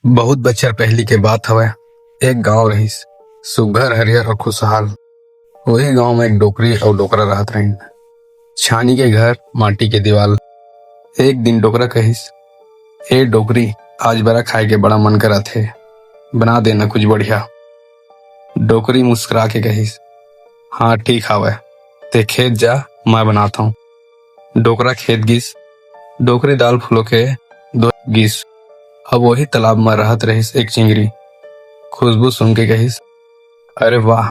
बहुत बछर पहली के बात हवय। एक गांव रहिस, सुग्घर हरियर और खुशहाल। वही गांव में एक डोकरी और डोकरा रहत रहिन। छानी के घर, माटी के दीवाल। एक दिन डोकरा कहिस, ए डोकरी, आज बड़ा खाए के बड़ा मन करत हे, बना देना कुछ बढ़िया। डोकरी मुस्कुरा के कहिस, हाँ ठीक हावय, ते खेत जा, मैं बनाता हूँ। डोकरा खेत गिस। डोकरी दाल फूलो के दो गिस। अब वही तालाब में रहत रहिस एक चिंगरी। खुशबू सुन के कहिस, अरे वाह,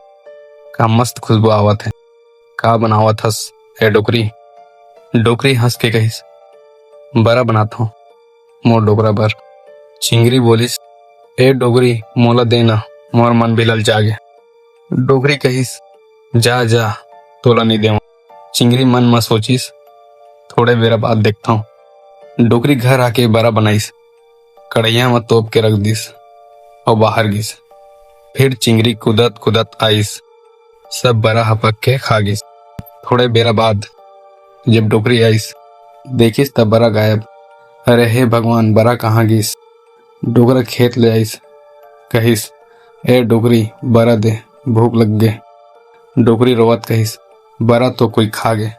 का मस्त खुशबू आवत है, का बनावत हस ए डोकरी। डोकरी हंस के कहिस, बरा बनाता हूँ, मोर डोकरा बर। चिंगरी बोलिस, ए डोकरी, मोला देना, मोर मन भी ललचागे। डोकरी कहिस, जा जा, तोला नहीं देव। चिंगरी मन में सोचिस, थोड़े बेरा बाद देखता हूँ। डोकरी घर आके बरा बनाइस, कढ़ैया में तोप के रख दिस और बाहर गिस। फिर चिंगरी कुदत कुदत आइस, सब बरा हपक के खा गिस। थोड़े बेरा बाद जब डोकरी आइस, देखिस तब बरा गायब। अरे हे भगवान, बरा कहाँ गिस। डोकरा खेत ले आइस, कहिस, ए डोकरी, बरा दे, भूख लग गे। डोकरी रोवत कहिस, बरा तो कोई खा गे।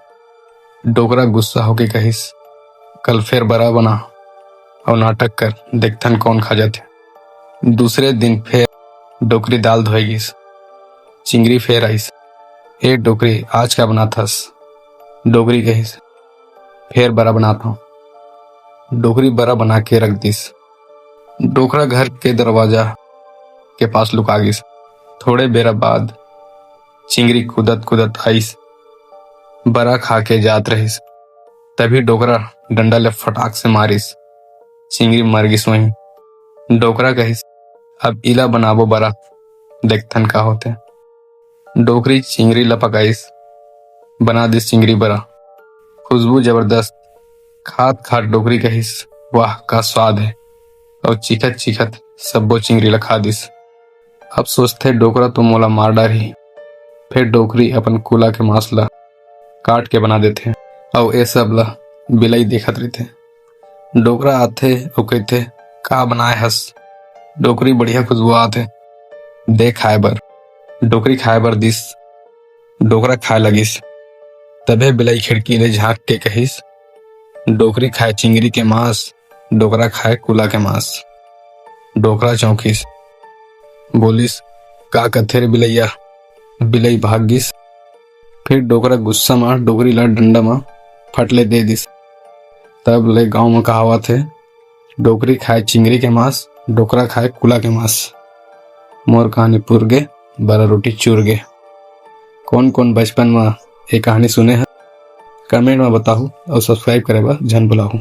डोकरा गुस्सा होके कहिस, कल फिर बरा बना और नाटक कर, देखथन कौन खा जाथे। दूसरे दिन फिर डोकरी दाल धोए गिस। चिंगरी फिर आइस, ए डोकरी, आज क्या बनाथस। डोकरी कहिस, फिर बरा बनाता हूँ। डोकरी बरा बना के रख दिस। डोकरा घर के दरवाजा के पास लुका गिस। थोड़े बेरा बाद चिंगरी कुदत कुदत आइस, बरा खा के जात रहिस। तभी डोकरा डंडा ले फटाक से मारिस। चिंगरी मर गिस वहीं। डोकरा कहिस, अब इला बनाबो बरा, देखथन का होते। डोकरी चिंगरी ला पकाइस, बना दिस चिंगरी बरा। खुशबू जबरदस्त। खात खात डोकरी कहिस, वाह का स्वाद है, और चीखत चीखत सब्बो चिंगरी ला खा दिस। अब सोचते डोकरा तो मोला मार डारही। फिर डोकरी अपन कुला के मांस ला काट के बना देथे और ए सब ला बिलाई देखत रहिथे। डोकरा आथे और कहथे, का बनाए हस। डोकरी बढ़िया खुशबू आथे, दे खाए बर। डोकरी खाए बर दिस। डोकरा खाए लगिस। तबे बिलाई खिड़की ले झांक के कहिस, डोकरी खाए चिंगरी के मांस, डोकरा खाए कुला के मांस। डोकरा चौंकिस, बोलिस, का कथे रे बिलैया। बिलाई भाग गिस। फिर डोकरा गुस्सा में डोकरी ला डंडा में फटले दे दिस। तब ले गांव में कहावत है, डोकरी खाए चिंगरी के मांस, डोकरा खाए कुला के मांस। मोर कहानी पुर गे, बरा रोटी चूर गे। कौन कौन बचपन में ये कहानी सुने हैं, कमेंट में बताहू और सब्सक्राइब करे बा झन भुलाहू।